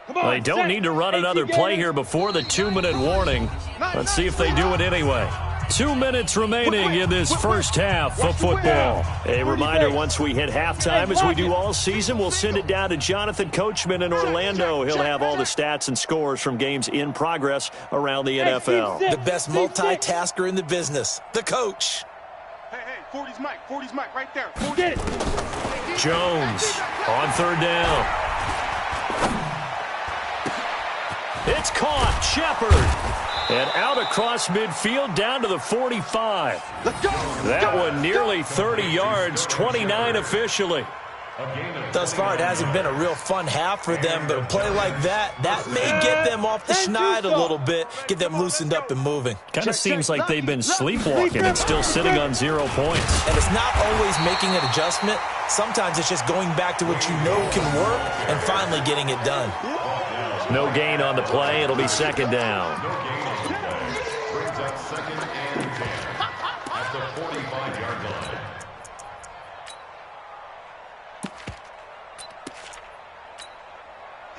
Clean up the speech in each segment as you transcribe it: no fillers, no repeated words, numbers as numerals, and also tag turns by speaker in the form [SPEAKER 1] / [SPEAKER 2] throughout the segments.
[SPEAKER 1] They don't need to run another play here before the 2-minute warning. Let's see if they do it anyway. 2 minutes remaining in this first half of football. A reminder, once we hit halftime, as we do all season, we'll send it down to Jonathan Coachman in Orlando. He'll have all the stats and scores from games in progress around the NFL.
[SPEAKER 2] The best multitasker in the business, the coach.
[SPEAKER 3] Hey, 40's Mike right there. 40.
[SPEAKER 1] Get it. Jones on third down. It's caught. Shepard. And out across midfield down to the 45. That one nearly 30 yards, 29 officially.
[SPEAKER 2] Thus far, it hasn't been a real fun half for them, but a play like that may get them off the schneid a little bit, get them loosened up and moving.
[SPEAKER 1] Kind of seems like they've been sleepwalking and still sitting on 0 points.
[SPEAKER 2] And it's not always making an adjustment. Sometimes it's just going back to what you know can work and finally getting it done.
[SPEAKER 1] No gain on the play. It'll be second down.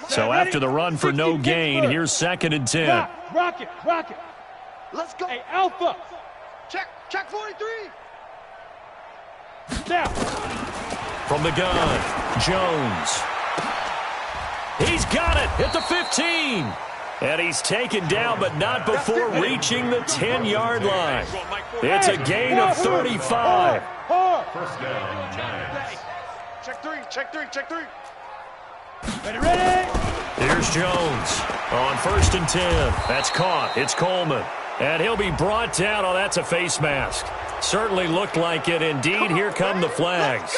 [SPEAKER 1] So after the run for no gain, here's 2nd and 10.
[SPEAKER 3] Rock it. Let's go. Hey, Alpha. Check 43. Down.
[SPEAKER 1] From the gun, Jones. He's got it at the 15. And he's taken down, but not before reaching the 10-yard line. It's a gain of 35.
[SPEAKER 3] First down, Giants. Check three. Ready?
[SPEAKER 1] Here's Jones on 1st and 10. That's caught. It's Coleman. And he'll be brought down. Oh, that's a face mask. Certainly looked like it. Indeed, here come the flags.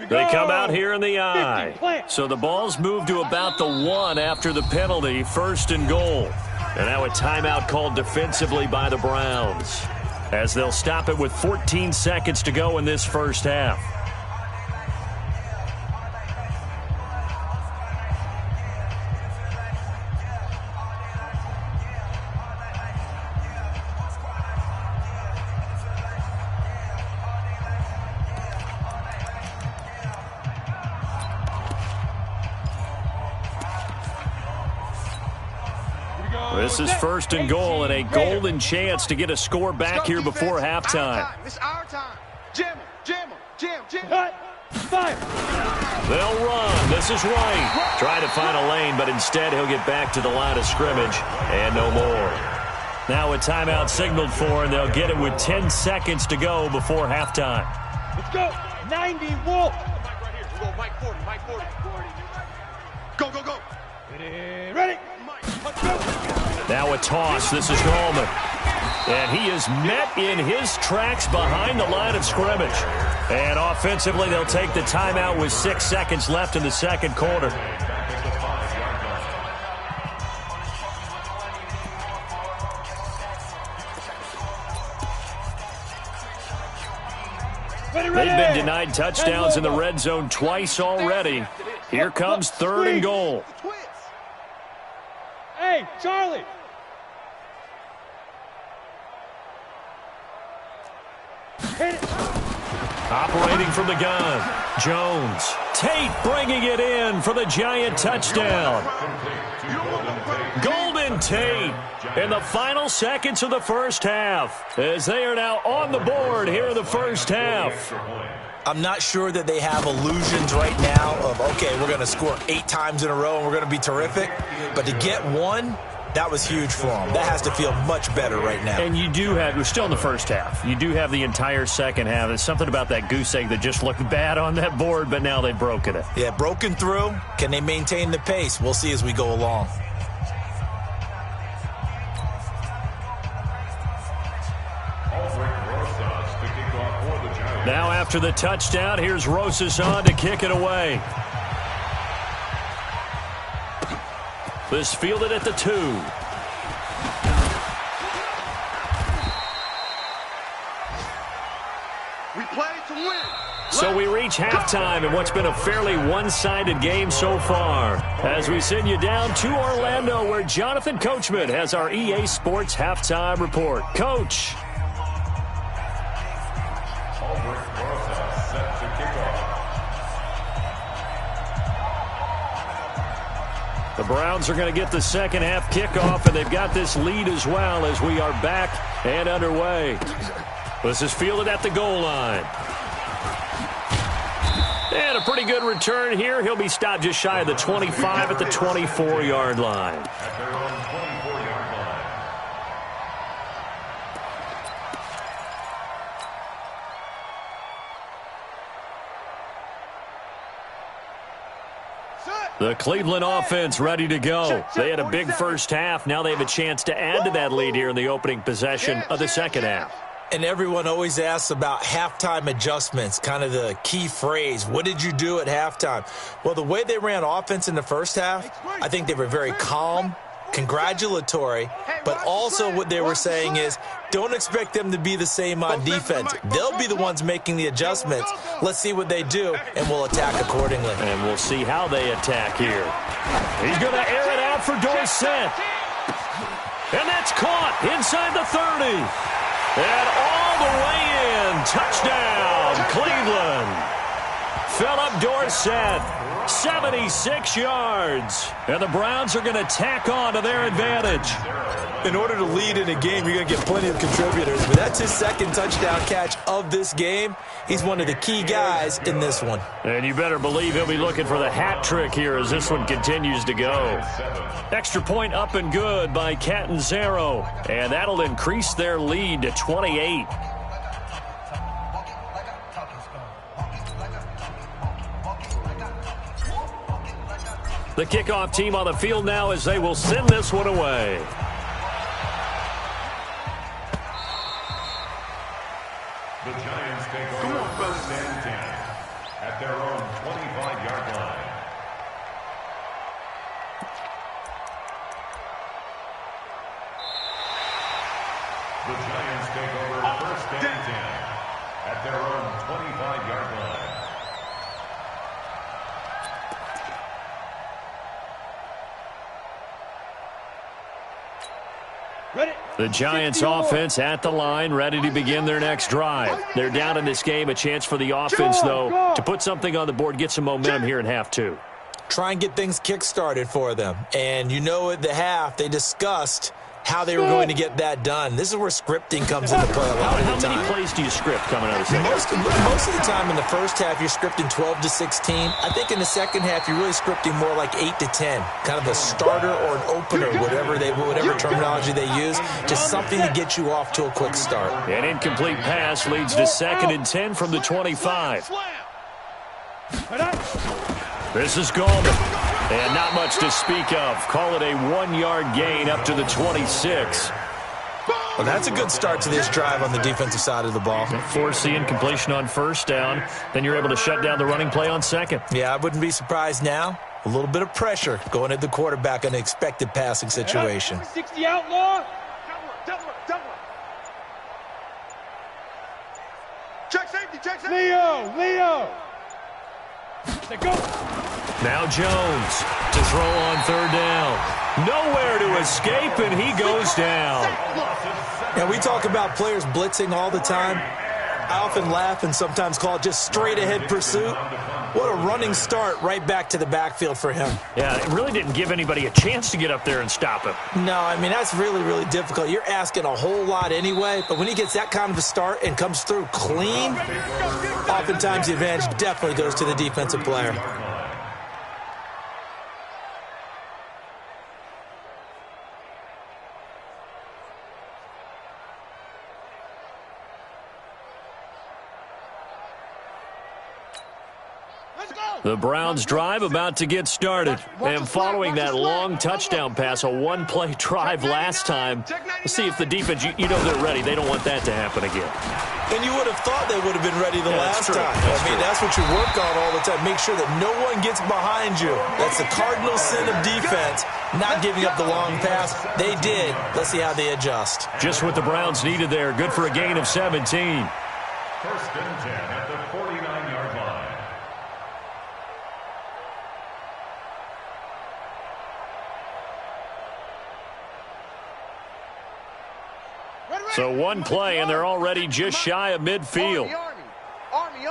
[SPEAKER 1] They come out here in the eye. So the ball's moved to about the 1 after the penalty, 1st and goal. And now a timeout called defensively by the Browns, as they'll stop it with 14 seconds to go in this first half. This is 1st and goal and a golden chance to get a score back here before halftime.
[SPEAKER 3] It's our time. Jam.
[SPEAKER 1] Fire. They'll run. This is right. Trying to find a lane, but instead he'll get back to the line of scrimmage and no more. Now a timeout signaled for, and they'll get it with 10 seconds to go before halftime.
[SPEAKER 3] Let's go. 90 Wolf. Mike 40. Go. Ready. Let's go.
[SPEAKER 1] Now a toss. This is Coleman. And he is met in his tracks behind the line of scrimmage. And offensively, they'll take the timeout with 6 seconds left in the second quarter. They've been denied touchdowns in the red zone twice already. Here comes 3rd and goal.
[SPEAKER 3] Hey, Charlie. Hit it.
[SPEAKER 1] Operating from the gun, Jones. Tate bringing it in for the Giant touchdown. Golden Tate in the final seconds of the first half, as they are now on the board here in the first half.
[SPEAKER 2] I'm not sure that they have illusions right now of, okay, we're going to score 8 times in a row and we're going to be terrific. But to get one, that was huge for them. That has to feel much better right now.
[SPEAKER 1] And you do have, we're still in the first half. You do have the entire second half. There's something about that goose egg that just looked bad on that board, but now they've broken it.
[SPEAKER 2] Yeah, broken through. Can they maintain the pace? We'll see as we go along.
[SPEAKER 1] Now after the touchdown, here's Rosas on to kick it away. This fielded at the 2. We play to win. So we reach halftime in what's been a fairly one-sided game so far. As we send you down to Orlando, where Jonathan Coachman has our EA Sports halftime report. Coach. The Browns are going to get the second half kickoff, and they've got this lead as well as we are back and underway. This is fielded at the goal line. And a pretty good return here. He'll be stopped just shy of the 25 at the 24-yard line. The Cleveland offense ready to go. They had a big first half. Now they have a chance to add to that lead here in the opening possession of the second half.
[SPEAKER 2] And everyone always asks about halftime adjustments, kind of the key phrase. What did you do at halftime? Well, the way they ran offense in the first half, I think they were very calm, congratulatory, but also what they were saying is don't expect them to be the same on defense. They'll be the ones making the adjustments. Let's see what they do, and we'll attack accordingly.
[SPEAKER 1] And we'll see how they attack here. He's going to air it out for Dorsett. And that's caught inside the 30. And all the way in. Touchdown, Cleveland. Philip Dorsett, 76 yards. And the Browns are going to tack on to their advantage.
[SPEAKER 2] In order to lead in a game, you're going to get plenty of contributors. But that's his second touchdown catch of this game. He's one of the key guys in this one.
[SPEAKER 1] And you better believe he'll be looking for the hat trick here as this one continues to go. Extra point up and good by Catanzaro. And that'll increase their lead to 28. The kickoff team on the field now as they will send this one away.
[SPEAKER 4] The Giants take over first and 10 at their own 25-yard line. The Giants take over first and 10 at their own 25-yard line.
[SPEAKER 1] The Giants offense at the line, ready to begin their next drive. They're down in this game. A chance for the offense, though, to put something on the board, get some momentum here in half two.
[SPEAKER 2] Try and get things kick-started for them. And you know at the half, they discussed how they were going to get that done. This is where scripting comes into play a lot of the time.
[SPEAKER 1] How many plays do you script coming out of the second?
[SPEAKER 2] Most of the time in the first half, you're scripting 12 to 16. I think in the second half, you're really scripting more like 8 to 10. Kind of a starter or an opener, whatever terminology they use. Just something to get you off to a quick start.
[SPEAKER 1] An incomplete pass leads to 2nd and 10 from the 25. This is Gallman. And not much to speak of. Call it a 1-yard gain up to the 26.
[SPEAKER 2] Well, that's a good start to this drive on the defensive side of the ball.
[SPEAKER 1] Force the incompletion on first down. Then you're able to shut down the running play on second.
[SPEAKER 2] Yeah, I wouldn't be surprised now. A little bit of pressure going at the quarterback in an expected passing situation.
[SPEAKER 3] 60 outlaw. Check safety, check safety. Leo. Go.
[SPEAKER 1] Now Jones to throw on 3rd down. Nowhere to escape, and he goes down.
[SPEAKER 2] And we talk about players blitzing all the time. I often laugh and sometimes call it just straight-ahead pursuit. What a running start right back to the backfield for him.
[SPEAKER 1] Yeah, it really didn't give anybody a chance to get up there and stop him.
[SPEAKER 2] No, I mean, that's really, really difficult. You're asking a whole lot anyway, but when he gets that kind of a start and comes through clean, oftentimes the advantage definitely goes to the defensive player.
[SPEAKER 1] The Browns drive about to get started. And following that long touchdown pass, a one-play drive last time, let's see if the defense, you know they're ready. They don't want that to happen again.
[SPEAKER 2] And you would have thought they would have been ready the last time. That's what you work on all the time. Make sure that no one gets behind you. That's the cardinal sin of defense, not giving up the long pass. They did. Let's see how they adjust.
[SPEAKER 1] Just what the Browns needed there. Good for a gain of 17.
[SPEAKER 4] First and 10 at the 49-yard line.
[SPEAKER 1] So one play, and they're already just shy of midfield.
[SPEAKER 3] Army.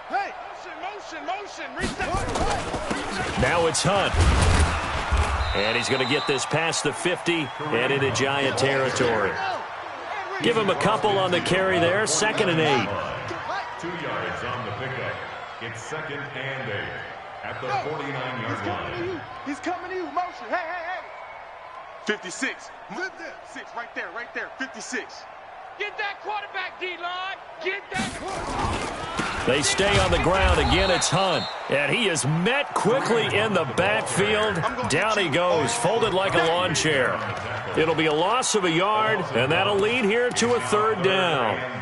[SPEAKER 3] Hey, motion. Reset.
[SPEAKER 1] Now it's Hunt. And he's going to get this past the 50 and into Giant territory. Give him a couple on the carry there. 2nd and 8.
[SPEAKER 4] 2 yards on the pickup. It's 2nd and 8 at the 49-yard line.
[SPEAKER 3] He's coming to you. Motion. Hey. 56. Move there. 6 right there. 56. Get that quarterback, D-line. Get that quarterback.
[SPEAKER 1] They stay on the ground. Again, it's Hunt. And he is met quickly in the backfield. Down he goes, folded like a lawn chair. It'll be a loss of a yard, and that'll lead here to a 3rd down.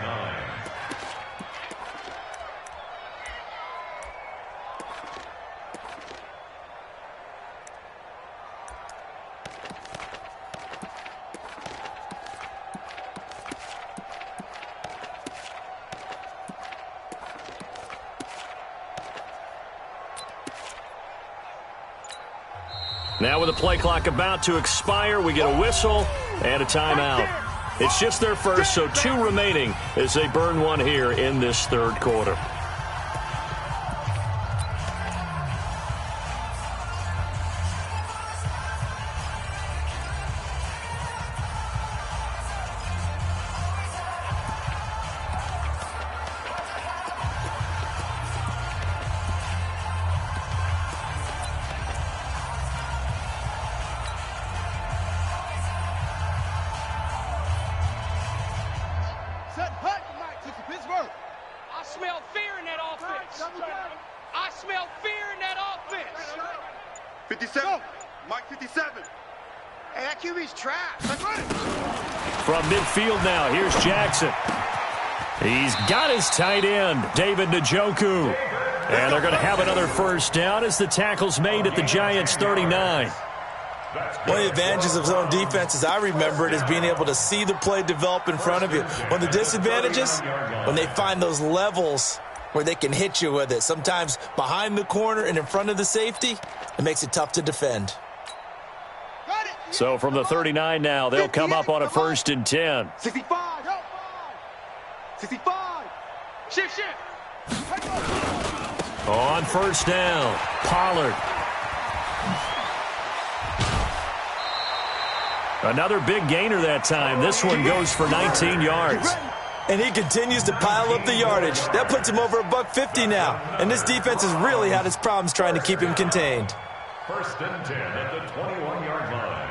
[SPEAKER 1] Now with the play clock about to expire, we get a whistle and a timeout. It's just their first, so 2 remaining as they burn one here in this 3rd quarter.
[SPEAKER 3] I smell fear in that offense. 57. Mike 57. Hey, that QB's trash.
[SPEAKER 1] From midfield now, here's Jackson. He's got his tight end, David Njoku. And they're going to have another 1st down as the tackle's made at the Giants' 39.
[SPEAKER 2] One of the advantages of zone defense, as I remember it, is being able to see the play develop in front of you. One of the disadvantages, when they find those levels where they can hit you with it, sometimes behind the corner and in front of the safety, it makes it tough to defend.
[SPEAKER 1] So from the 39 now, they'll come up on a 1st and 10.
[SPEAKER 3] 65. 65. Shift.
[SPEAKER 1] On 1st down, Pollard. Another big gainer that time. This one goes for 19 yards.
[SPEAKER 2] And he continues to pile up the yardage. That puts him over $150 now. And this defense has really had its problems trying to keep him contained.
[SPEAKER 4] 1st and 10 at the 21-yard line.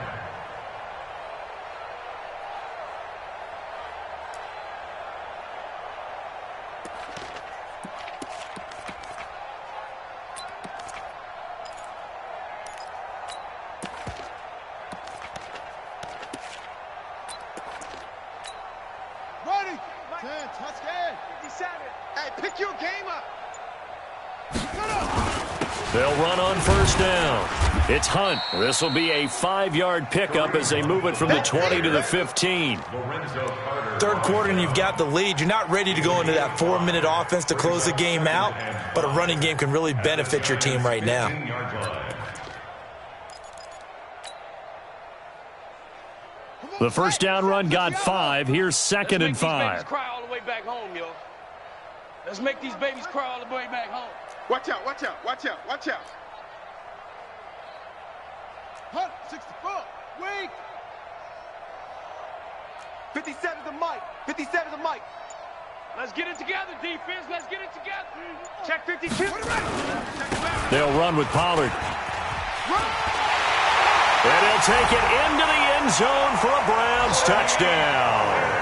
[SPEAKER 1] They'll run on 1st down. It's Hunt. This will be a 5-yard pickup as they move it from the 20 to the 15.
[SPEAKER 2] 3rd quarter and you've got the lead. You're not ready to go into that 4-minute offense to close the game out, but a running game can really benefit your team right now.
[SPEAKER 1] The 1st down run got 5. Here's 2nd and 5.
[SPEAKER 3] Cry all the way back home, yo. Let's make these babies cry all the way back home. Watch out. Hunt, 64. Weak. 57 to Mike. 57 to Mike. Let's get it together, defense. Let's get it together. Check 52.
[SPEAKER 1] They'll run with Pollard. And he'll take it into the end zone for a Browns touchdown.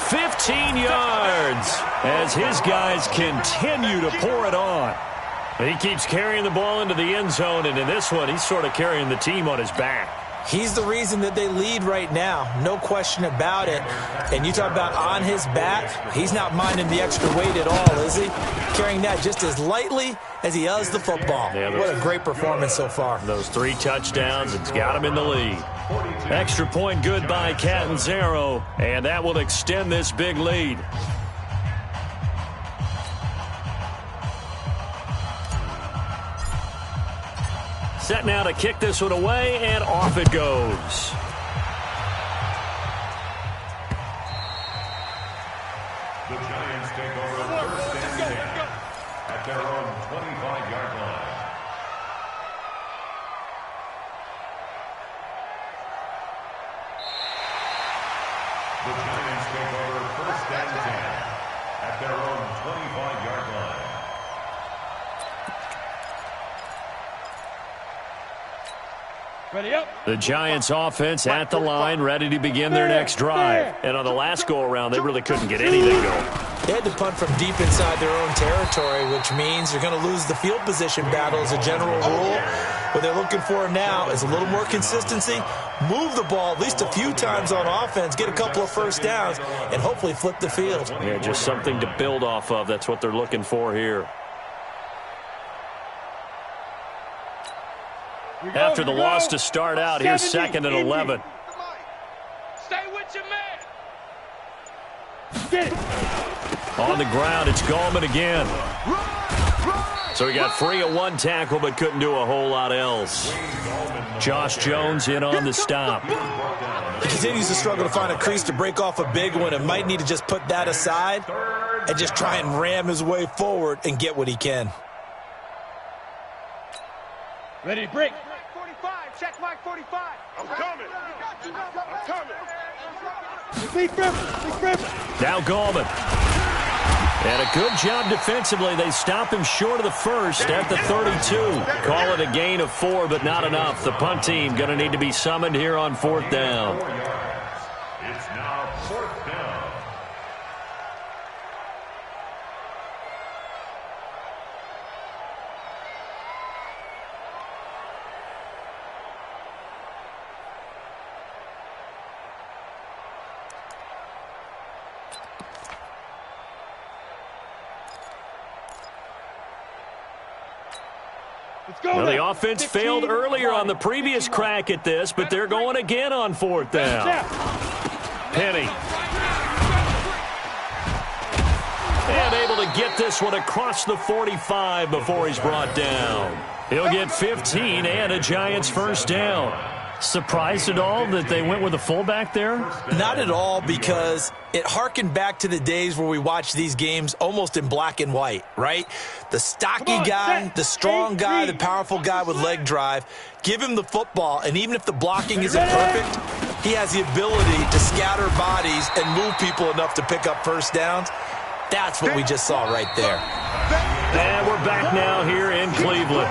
[SPEAKER 1] 15 yards as his guys continue to pour it on. He keeps carrying the ball into the end zone, and in this one, he's sort of carrying the team on his back.
[SPEAKER 2] He's the reason that they lead right now, no question about it. And you talk about on his back, he's not minding the extra weight at all, is he? Carrying that just as lightly as he does the football.
[SPEAKER 1] Yeah,
[SPEAKER 2] what a great performance so far.
[SPEAKER 1] Those 3 touchdowns, it's got him in the lead. Extra point good by Catanzaro, and that will extend this big lead. Set now to kick this one away, and off it goes.
[SPEAKER 4] The Giants take over first and 10 at their own 25-yard line. The Giants take over first and 10 at their own 25-yard line.
[SPEAKER 3] Ready up.
[SPEAKER 1] The Giants offense at the line, ready to begin their next drive. And on the last go-around, they really couldn't get anything going.
[SPEAKER 2] They had to punt from deep inside their own territory, which means you're going to lose the field position battle as a general rule. What they're looking for now is a little more consistency, move the ball at least a few times on offense, get a couple of first downs, and hopefully flip the field.
[SPEAKER 1] Yeah, just something to build off of. That's what they're looking for here. After the loss to start out, here's 2nd and 11.
[SPEAKER 3] Stay with your man.
[SPEAKER 1] Get it. On the ground, it's Gallman again. So he got free of one tackle, but couldn't do a whole lot else. Josh Jones in on the stop.
[SPEAKER 2] He continues to struggle to find a crease to break off a big one and might need to just put that aside and just try and ram his way forward and get what he can.
[SPEAKER 3] Ready to break. 45, check Mike 45. I'm coming. I'm coming.
[SPEAKER 1] Now Gallman. And a good job defensively. They stop him short of the first at the 32. Call it a gain of 4, but not enough. The punt team going to need to be summoned here on 4th down.
[SPEAKER 4] It's now 4th down.
[SPEAKER 1] Well, the offense failed earlier on the previous crack at this, but they're going again on 4th down. Penny. And able to get this one across the 45 before he's brought down. He'll get 15 and a Giants first down. Surprised at all that they went with a fullback there?
[SPEAKER 2] Not at all, because it harkened back to the days where we watched these games almost in black and white, right? The stocky guy, the strong guy, the powerful guy with leg drive. Give him the football, and even if the blocking isn't perfect, he has the ability to scatter bodies and move people enough to pick up first downs. That's what we just saw right there.
[SPEAKER 1] And we're back now here in Cleveland.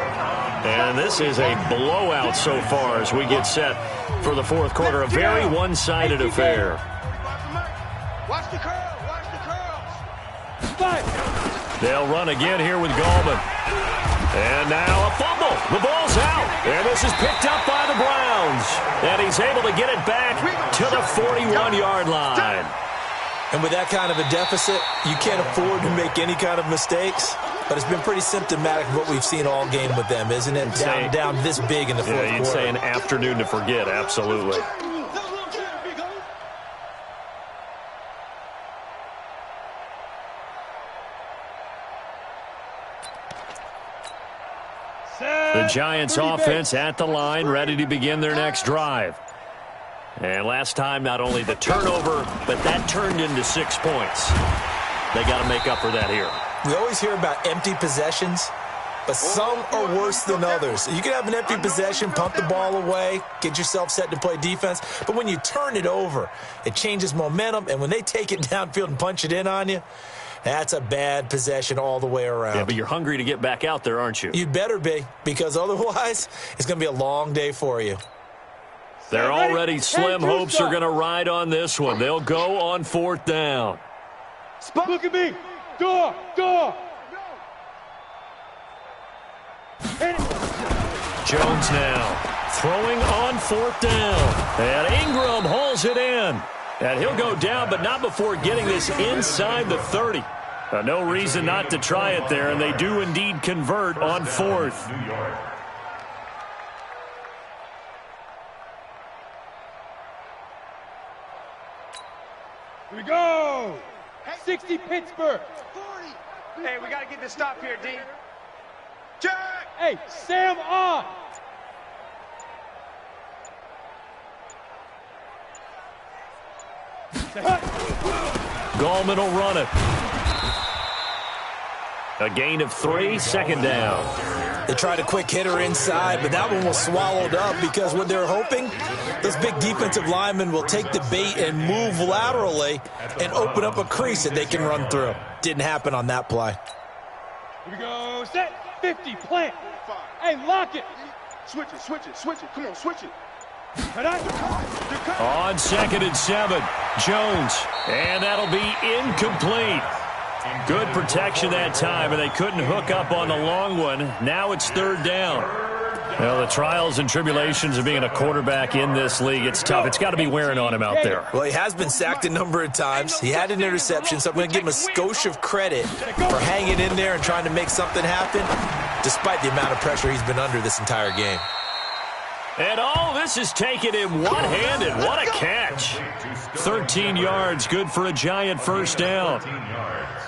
[SPEAKER 1] And this is a blowout so far as we get set for the 4th quarter. A very one-sided affair.
[SPEAKER 3] Watch the curl. Watch the curls.
[SPEAKER 1] They'll run again here with Gallman. And now a fumble. The ball's out. And this is picked up by the Browns. And he's able to get it back to the 41-yard line.
[SPEAKER 2] And with that kind of a deficit, you can't afford to make any kind of mistakes. But it's been pretty symptomatic of what we've seen all game with them, isn't it? Down this big in the 4th quarter.
[SPEAKER 1] Yeah, you'd say an afternoon to forget, absolutely. The Giants offense at the line, ready to begin their next drive. And last time, not only the turnover, but that turned into 6 points. They got to make up for that here.
[SPEAKER 2] We always hear about empty possessions, but some are worse than others. You can have an empty possession, pump the ball away, get yourself set to play defense, but when you turn it over, it changes momentum, and when they take it downfield and punch it in on you, that's a bad possession all the way around.
[SPEAKER 1] Yeah, but you're hungry to get back out there, aren't you?
[SPEAKER 2] You'd better be, because otherwise, it's going to be a long day for you.
[SPEAKER 1] They're already slim hopes are going to ride on this one. They'll go on 4th down.
[SPEAKER 3] Look at me. Door.
[SPEAKER 1] Jones now throwing on 4th down. And Ingram hauls it in. And he'll go down, but not before getting this inside the 30. No reason not to try it there, and they do indeed convert on 4th.
[SPEAKER 4] New York.
[SPEAKER 3] Here we go. 60 Pittsburgh. 40. Hey, we got to get this stop here, D. Check. Hey, Sam on.
[SPEAKER 1] Gallman will run it. A gain of 3, second down.
[SPEAKER 2] They tried a quick hitter inside, but that one was swallowed up because what they're hoping, those big defensive linemen will take the bait and move laterally and open up a crease that they can run through. Didn't happen on that play.
[SPEAKER 3] Here we go. Set. 50. Plant. Hey, lock it. Switch it. Come on, switch it.
[SPEAKER 1] On 2nd and 7, Jones. And that'll be incomplete. Good protection that time, and they couldn't hook up on the long one. Now it's 3rd down. Well, the trials and tribulations of being a quarterback in this league, it's tough. It's got to be wearing on him out there.
[SPEAKER 2] Well, he has been sacked a number of times. He had an interception, so I'm going to give him a skosh of credit for hanging in there and trying to make something happen, despite the amount of pressure he's been under this entire game.
[SPEAKER 1] And all this is taken in one-handed. What a catch. 13 yards, good for a giant first down.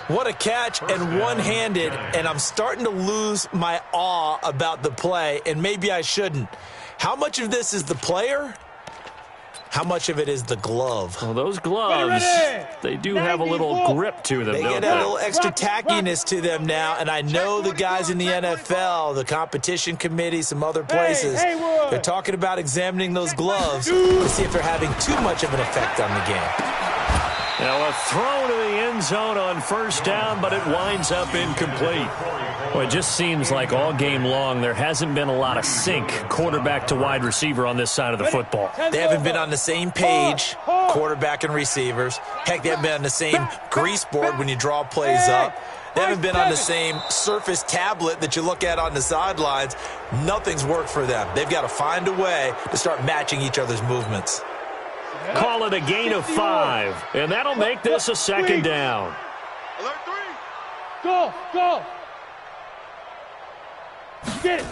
[SPEAKER 2] What a catch and one-handed, and I'm starting to lose my awe about the play, and maybe I shouldn't. How much of this is the player? How much of it is the glove?
[SPEAKER 1] Well, those gloves, they do have a little grip to them,
[SPEAKER 2] They
[SPEAKER 1] don't
[SPEAKER 2] get
[SPEAKER 1] they?
[SPEAKER 2] a little extra tackiness to them now, and I know the guys in the NFL, the competition committee, some other places, they're talking about examining those gloves to see if they're having too much of an effect on the game.
[SPEAKER 1] Now a throw to the end zone on first down, but it winds up incomplete. Well, it just seems like all game long there hasn't been a lot of sync quarterback to wide receiver on this side of the football.
[SPEAKER 2] They haven't been on the same page, quarterback and receivers. Heck, they haven't been on the same grease board when you draw plays up. They haven't been on the same surface tablet that you look at on the sidelines. Nothing's worked for them. They've got to find a way to start matching each other's movements.
[SPEAKER 1] Call it a gain of 5, and that'll make this a second down.
[SPEAKER 3] Alert 3. Go. Get it.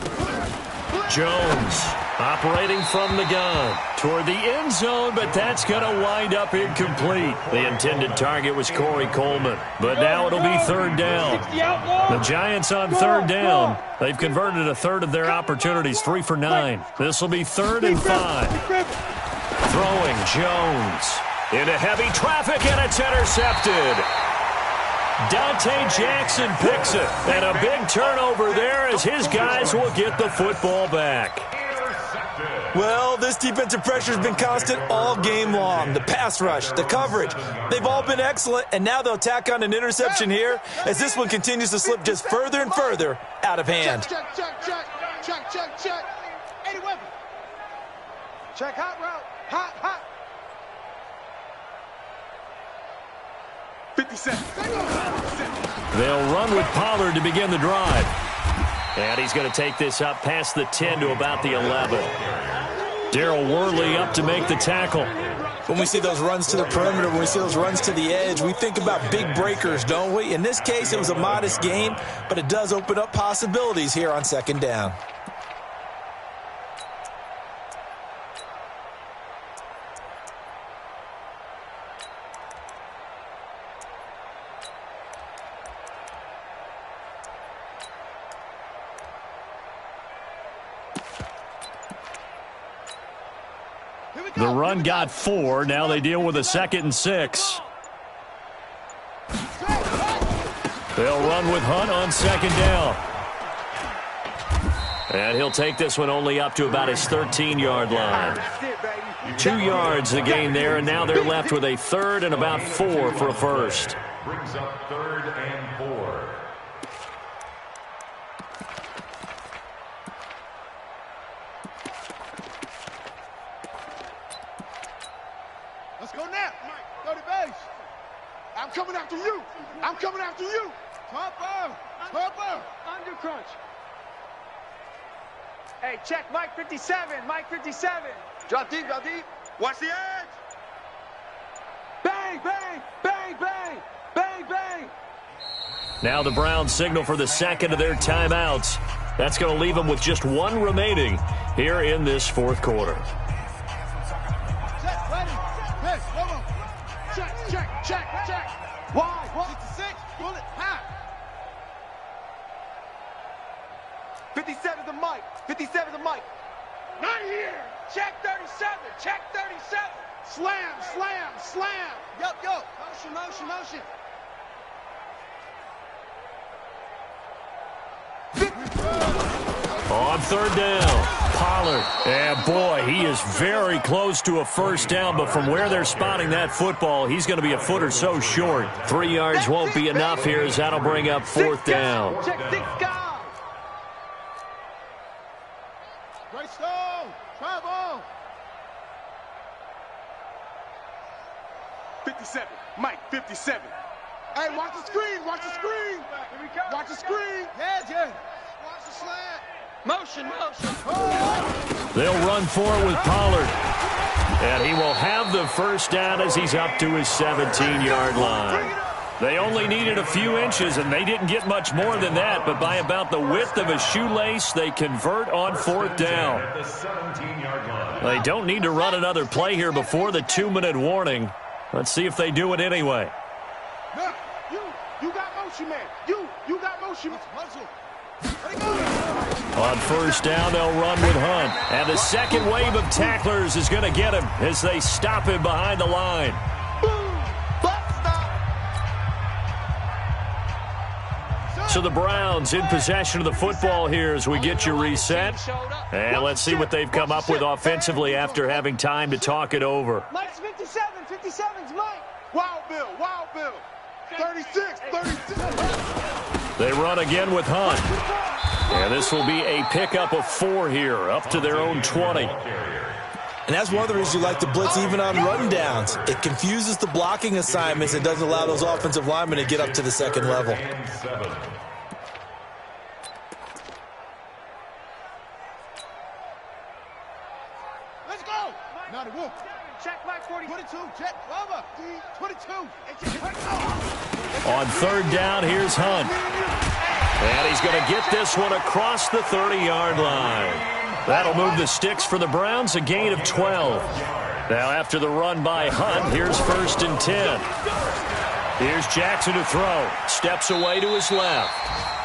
[SPEAKER 1] Jones operating from the gun toward the end zone, but that's going to wind up incomplete. The intended target was Corey Coleman, but now it'll be 3rd down. The Giants on 3rd down. They've converted a third of their opportunities, 3 for 9. This will be 3rd and 5. Throwing Jones into heavy traffic, and it's intercepted. Dante Jackson picks it, and a big turnover there as his guys will get the football back.
[SPEAKER 2] Well, this defensive pressure has been constant all game long. The pass rush, the coverage, they've all been excellent, and now they'll tack on an interception here as this one continues to slip just further and further out of hand.
[SPEAKER 3] Check. 80 weapon. Check hot route. Hot. 57.
[SPEAKER 1] They'll run with Pollard to begin the drive. And he's going to take this up past the 10 to about the 11. Darryl Worley up to make the tackle.
[SPEAKER 2] When we see those runs to the perimeter, when we see those runs to the edge, we think about big breakers, don't we? In this case, it was a modest gain, but it does open up possibilities here on 2nd down.
[SPEAKER 1] The run got 4. Now they deal with a 2nd and 6. They'll run with Hunt on 2nd down. And he'll take this one only up to about his 13-yard line. 2 yards the gain there, and now they're left with a 3rd and about 4 for a first.
[SPEAKER 4] Brings up 3rd and 4.
[SPEAKER 3] Let's go now. Mike, go to base. I'm coming after you. Topper. Under crunch. Hey, check Mike 57. Drop deep. Watch the edge. Bang.
[SPEAKER 1] Now the Browns signal for the 2nd of their timeouts. That's going to leave them with just 1 remaining here in this 4th quarter.
[SPEAKER 3] Check. Why? 66. Pull it. High. 57 to Mike. Not here. Check 37. Slam, slam, slam.
[SPEAKER 5] Yup. Motion.
[SPEAKER 1] On third down, Pollard. And boy, he is very close to a first down, but from where they're spotting that football, he's going to be a foot or so short. 3 yards won't be enough here as that'll bring up fourth down.
[SPEAKER 5] Check 6 guys. Right stone. Travel.
[SPEAKER 3] 57. Mike, 57. Hey, watch the screen. Watch the screen. Watch the screen.
[SPEAKER 5] Yeah. Watch the slant. Motion.
[SPEAKER 1] They'll run for it with Pollard. And he will have the first down as he's up to his 17-yard line. They only needed a few inches, and they didn't get much more than that. But by about the width of a shoelace, they convert on fourth down. They don't need to run another play here before the 2-minute warning. Let's see if they do it anyway.
[SPEAKER 3] Now, you got motion, man. You got motion. Muscle.
[SPEAKER 1] On first down, they'll run with Hunt. And the second wave of tacklers is going to get him as they stop him behind the line. So the Browns in possession of the football here as we get you reset. And let's see what they've come up with offensively after having time to talk it over.
[SPEAKER 5] Mike's 57. 57's Mike.
[SPEAKER 3] Wild Bill. 36.
[SPEAKER 1] They run again with Hunt. And this will be a pickup of 4 here, up to their own 20.
[SPEAKER 2] And that's one of the reasons you like to blitz even on run downs. It confuses the blocking assignments. It doesn't allow those offensive linemen to get up to the second level.
[SPEAKER 5] Let's go. Now the wolf. Check Mike 40. 22. Check. Over. 22.
[SPEAKER 1] On third down, here's Hunt. And he's going to get this one across the 30-yard line. That'll move the sticks for the Browns, a gain of 12. Now after the run by Hunt, here's 1st and 10. Here's Jackson to throw. Steps away to his left.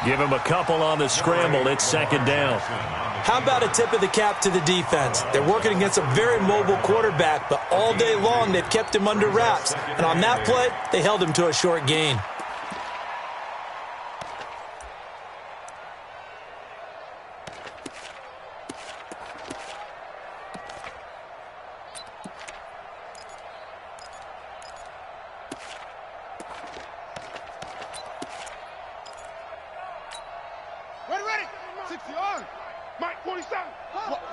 [SPEAKER 1] Give him a couple on the scramble. It's 2nd down.
[SPEAKER 2] How about a tip of the cap to the defense? They're working against a very mobile quarterback, but all day long they've kept him under wraps. And on that play, they held him to a short gain.
[SPEAKER 3] Ready. 60 yards. Mike, 47.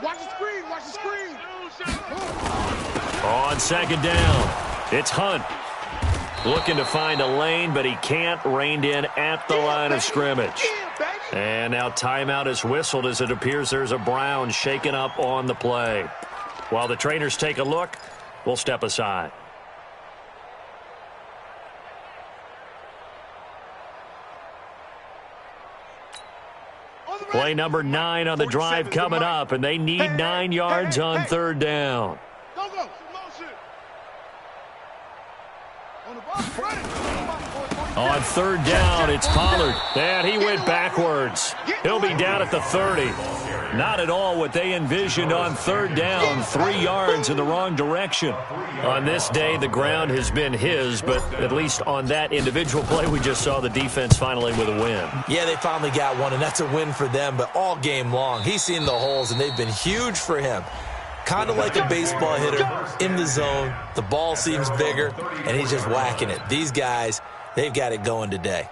[SPEAKER 3] Watch the screen.
[SPEAKER 1] On 2nd down, it's Hunt. Looking to find a lane, but he can't. Reined in at the line of scrimmage. And now timeout is whistled as it appears there's a Brown shaken up on the play. While the trainers take a look, we'll step aside. Play number 9 on the drive coming up, and they need 9 yards on 3rd down.
[SPEAKER 3] Go. Motion. On the ball.
[SPEAKER 1] On 3rd down, it's Pollard. And he went backwards. He'll be down at the 30. Not at all what they envisioned on 3rd down. 3 yards in the wrong direction. On this day, the ground has been his, but at least on that individual play, we just saw the defense finally with a win.
[SPEAKER 2] Yeah, they finally got one, and that's a win for them, but all game long, he's seen the holes, and they've been huge for him. Kind of like a baseball hitter in the zone. The ball seems bigger, and he's just whacking it. These guys, they've got it going today.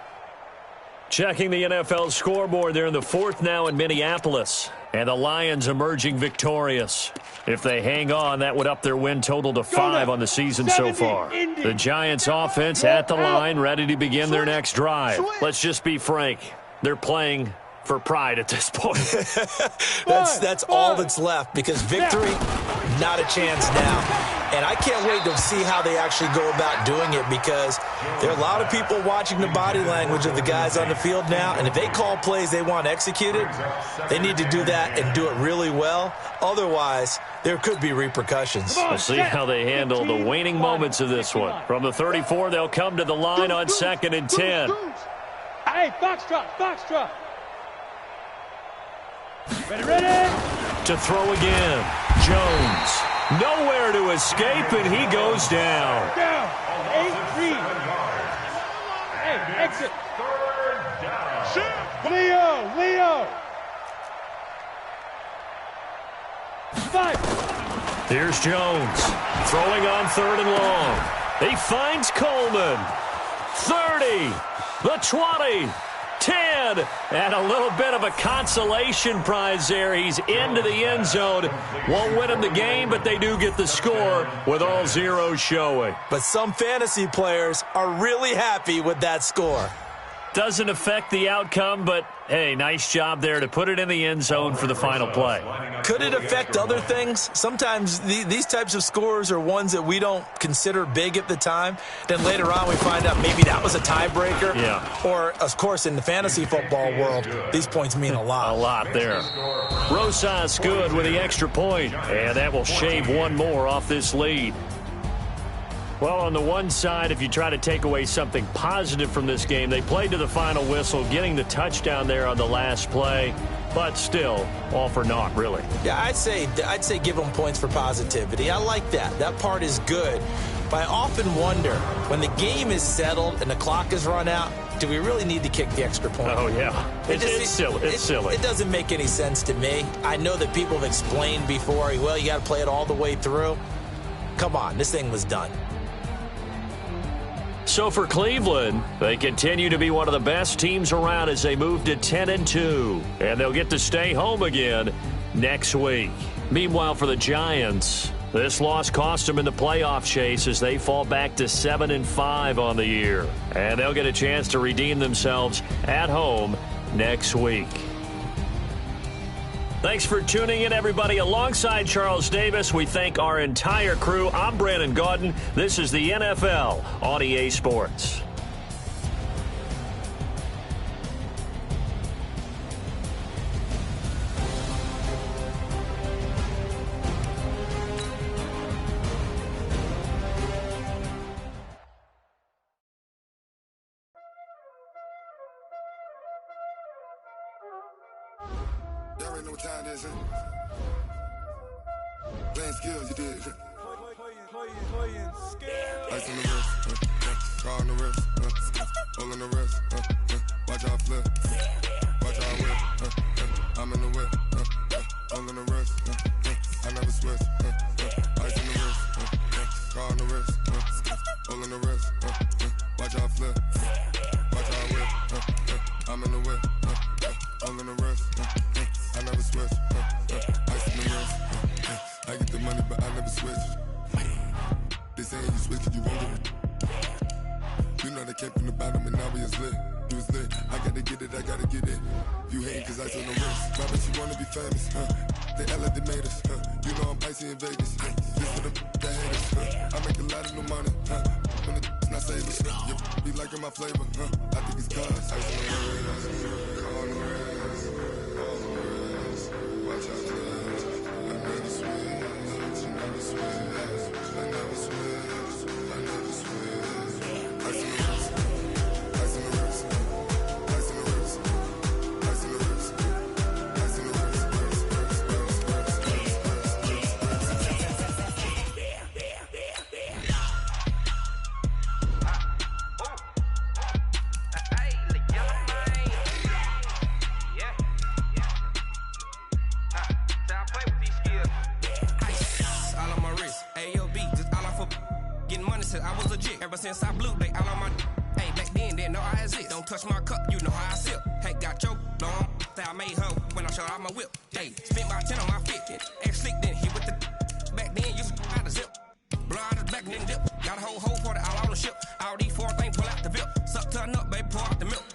[SPEAKER 1] Checking the NFL scoreboard, they're in the 4th now in Minneapolis. And the Lions emerging victorious. If they hang on, that would up their win total to 5 on the season so far. The Giants offense at the line, ready to begin their next drive. Let's just be frank. They're playing for pride at this point.
[SPEAKER 2] That's all that's left, because victory, not a chance now. And I can't wait to see how they actually go about doing it, because there are a lot of people watching the body language of the guys on the field now, and if they call plays they want executed, they need to do that and do it really well. Otherwise, there could be repercussions.
[SPEAKER 1] We'll see how they handle the waning moments of this one. From the 34, they'll come to the line on 2nd and 10.
[SPEAKER 5] Hey, Foxtrot. Ready.
[SPEAKER 1] To throw again, Jones. Nowhere to escape, and he goes down.
[SPEAKER 5] Down. 8-3. Hey, exit.
[SPEAKER 4] Third down.
[SPEAKER 5] Leo. 5.
[SPEAKER 1] Here's Jones, throwing on 3rd and long. He finds Coleman. 30, the 20, 10, and a little bit of a consolation prize there. He's into the end zone. Won't win him the game, but they do get the score with all zeros showing.
[SPEAKER 2] But some fantasy players are really happy with that score.
[SPEAKER 1] Doesn't affect the outcome, but, hey, nice job there to put it in the end zone for the final play.
[SPEAKER 2] Could it affect other things? Sometimes these types of scores are ones that we don't consider big at the time. Then later on we find out maybe that was a tiebreaker.
[SPEAKER 1] Yeah.
[SPEAKER 2] Or, of course, in the fantasy football world, these points mean a lot.
[SPEAKER 1] A lot there. Rosas good with the extra point, and that will shave one more off this lead. Well, on the one side, if you try to take away something positive from this game, they played to the final whistle, getting the touchdown there on the last play, but still, all for naught, really.
[SPEAKER 2] Yeah, I'd say give them points for positivity. I like that. That part is good. But I often wonder, when the game is settled and the clock is run out, do we really need to kick the extra point?
[SPEAKER 1] Oh, yeah. It's silly. It's silly.
[SPEAKER 2] It doesn't make any sense to me. I know that people have explained before, well, you got to play it all the way through. Come on, this thing was done.
[SPEAKER 1] So for Cleveland, they continue to be one of the best teams around as they move to 10-2, and they'll get to stay home again next week. Meanwhile, for the Giants, this loss cost them in the playoff chase as they fall back to 7-5 on the year, and they'll get a chance to redeem themselves at home next week. Thanks for tuning in, everybody. Alongside Charles Davis, we thank our entire crew. I'm Brandon Gaudin. This is the NFL on EA Sports.
[SPEAKER 6] Y'all already know what time it is, huh? Playing skills, you did. Playing skills. Ice on the wrist, car on the wrist, hole in the wrist, watch out flip, watch out whip, I'm in the whip, hole in the wrist, I never switch, ice on the wrist, car on the wrist, hole in the wrist, watch out flip, watch out whip, I'm in the whip, hole in the wrist, I never switch, ice in the wrist, I get the money but I never switch. They saying you switch and you won't get it. You know they came from the bottom and now we is lit. You was lit, I gotta get it, I gotta get it. You hating cause ice on the wrist. Why bet you wanna be famous, They act like they made us, You know I'm icy in Vegas, This for the haters, I make a lot of new money, When the not savers, You be liking my flavor, I think it's cause ice on the wrist, on the wrist, on the wrist. Watch out for this, I never switch, I never switch. I never switch, I never switch. Ice in the wrist, ice in the wrist, ice in the wrist, ice in the wrist, ice in the wrist,
[SPEAKER 7] I was legit. Ever since I blew, they all on my. Hey, back then, didn't know I exist. Don't touch my cup, you know how I sip. Hey, got your long. Say I made her when I showed out my whip. Hey, spent about 10 on my 50. Ex slick, then hit with the. Back then, used to out the zip. Blow out the back and then dip. Got a whole hole for the all on the ship. All these 4 things pull out the bip. Suck to a nut, baby, pour out the milk.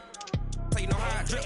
[SPEAKER 7] So you know how I drip.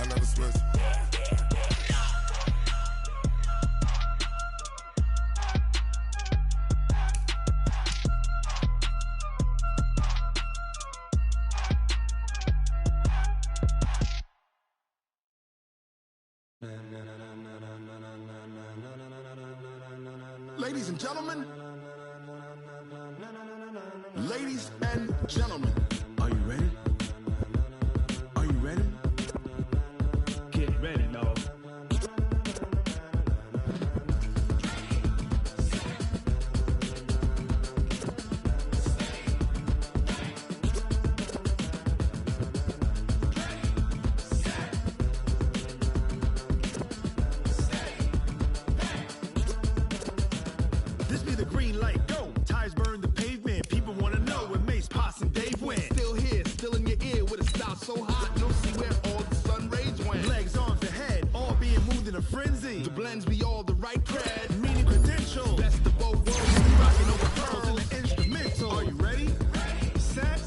[SPEAKER 6] never switch.
[SPEAKER 5] Ladies and gentlemen, ladies and gentlemen, are you ready? Are you ready? Get ready, dog. This be the green light, go. Tires burn the pavement. People wanna know where Mace, Potts, and Dave went. Still here, still in your ear with a style so hot. No see where all the sun rays went. Legs, arms, and head, all being moved in a frenzy. The blends be all the right cred, meaning credential. Best of both worlds, we rocking over pearls in the instrumental. Are you ready? Set,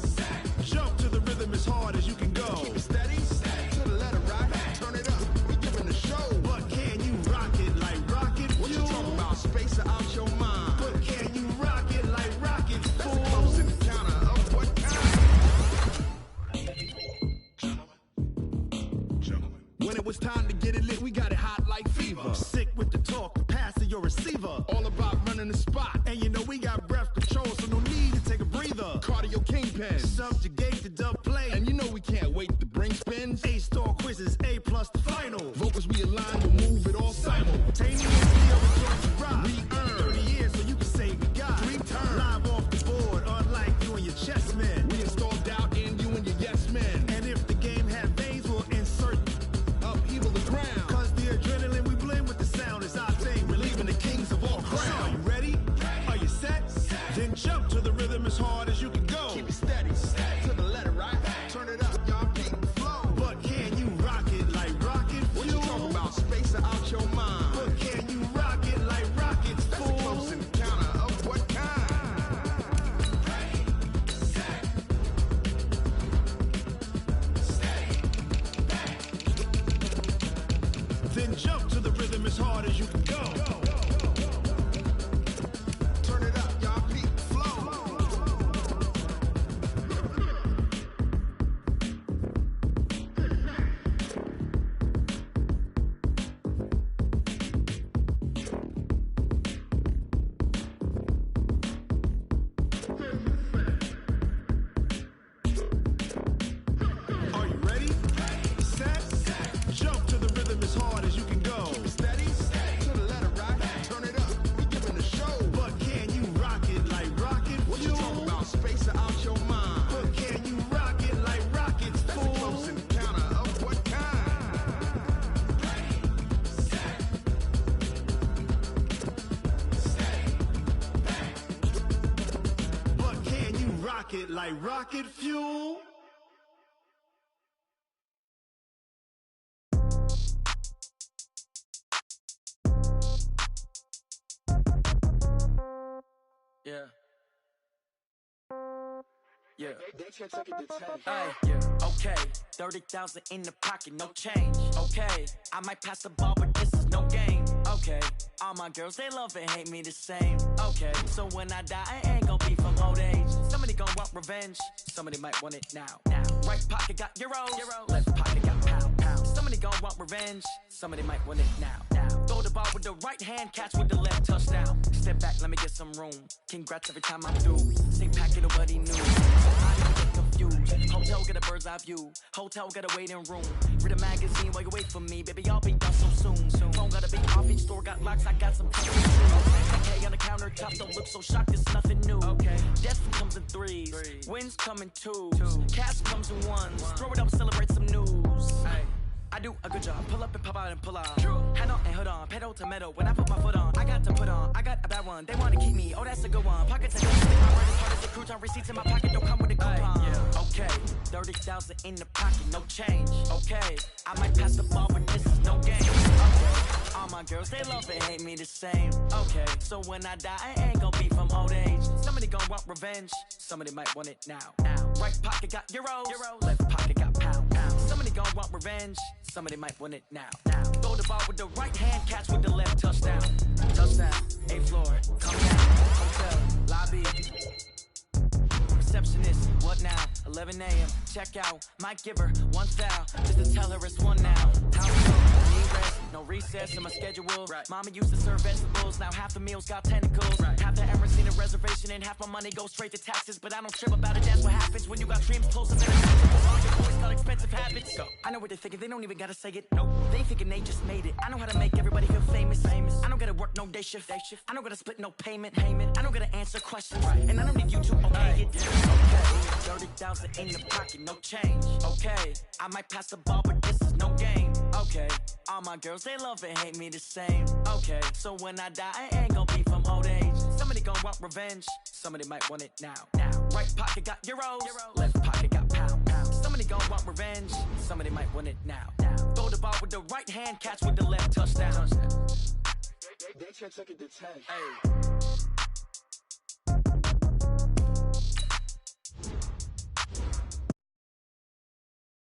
[SPEAKER 5] jump to the rhythm as hard as you can go. Keep it steady, to the letter right. Turn it up, we giving the show. But can you rock it like rocket fuel? What you talking about? Space out your mind. But can you rock it like rocket fuel? That's close in the counter of what kind? Gentlemen. When it was time to get it lit, we got it hot like fever. Sick with the talk, the pass to your receiver. All about running the spot. And you know we got breath control, so no need to take a breather. Cardio kingpin, subjugate the dub play. And you know we can't wait to bring spins. A-star quizzes, A+ the final. Vocals we align, we'll move it all simultaneously. Other joints rock. We earn 30 years, so you can say we got 3 turns. Live off the board, unlike you and your chess men. We install doubt in you and your yes men. And if the game had veins, we'll insert upheaval the ground. Cause the adrenaline we blend with the sound is our thing, relieving the kings of all crowns. So are you ready? Are you set? Then jump to the rhythm as hard as you can go. Keep it steady, to the letter right. Turn it up, y'all keep the flow. But can you rock it like rocket fuel? What you talking about? Space out your mind. But can you rock it like rockets full? That's close in the counter of what kind? Then jump to the rhythm as hard as you can go. Turn it up, y'all keep the flow. Are you ready? Set, jump to the rhythm as hard as you can go. Keep it steady, to the letter right. Turn it up, we giving the show. But can you rock it like rocket fuel? What you talking about? Space out your mind. But can you rock it like rockets full? That's close in the counter of what kind? But can you rock it like rocket fuel?
[SPEAKER 8] Yeah. Yeah. Hey, yeah. Okay. 30,000 in the pocket, no change. Okay. I might pass the ball, but this is no game. Okay. All my girls, they love and hate me the same. Okay. So when I die, I ain't gonna be from old age. Somebody gonna want revenge. Somebody might want it now. Right pocket got euros. Left pocket got pound. Somebody gonna want revenge. Somebody might want it now. Throw the ball with the right hand, catch with the left, touchdown. Step back, let me get some room. Congrats every time I'm through. Same packet of what he knew. I don't get confused. Hotel get a bird's eye view. Hotel got a waiting room. Read a magazine while you wait for me. Baby, I'll be done so soon. Phone gotta be off, each store got locks. I got some custom shoes. Okay, on the countertop, don't look so shocked, it's nothing new. Okay, death comes in threes. Wins come in twos. Cash comes in ones. Throw it up, celebrate some news. Hey. I do a good job, pull up and pop out and pull out. Hand on and hood on, pedal to metal. When I put my foot on, I got to put on. I got a bad one, they wanna keep me. Oh, that's a good one. Pockets and stick my word as hard as a crouton. Receipts in my pocket don't come with a coupon. Okay, 30,000 in the pocket, no change. Okay, I might pass the ball, but this is no game. Okay, all my girls, they love and hate me the same. Okay, so when I die, I ain't gonna be from old age. Somebody gon' want revenge, somebody might want it now. Right pocket got euros, left pocket got pound. Somebody gon' want revenge, somebody might want it now. Throw the ball with the right hand, catch with the left, touchdown. Touchdown, 8th floor, come down, hotel, lobby. Receptionist, what now? 11 a.m., check out. Might give her one foul, just to tell her it's one now. How need rest, no recess in my schedule. Right. Mama used to serve vegetables, now half the meals got tentacles. Right. Half the ever seen a reservation and half my money goes straight to taxes. But I don't trip about it, that's what happens when you got dreams closer than all your boys got expensive habits. Go. I know what they're thinking, they don't even gotta say it. Nope. They thinking they just made it. I know how to make everybody feel famous. I don't gotta work no day shift. I don't gotta split no payment. I don't gotta answer questions. Right. And I don't need you to okay it. Okay, 30,000 in the pocket, no change. Okay, I might pass the ball, but this is no game. Okay, all my girls, they love and hate me the same. Okay, so when I die, I ain't gon' be from old age. Somebody gon' want revenge, somebody might want it now. Right pocket got euros, left pocket got pound. Somebody gon' want revenge, somebody might want it now. Throw the ball with the right hand, catch with the left, touchdown.
[SPEAKER 5] They can't take it to 10.
[SPEAKER 8] Hey.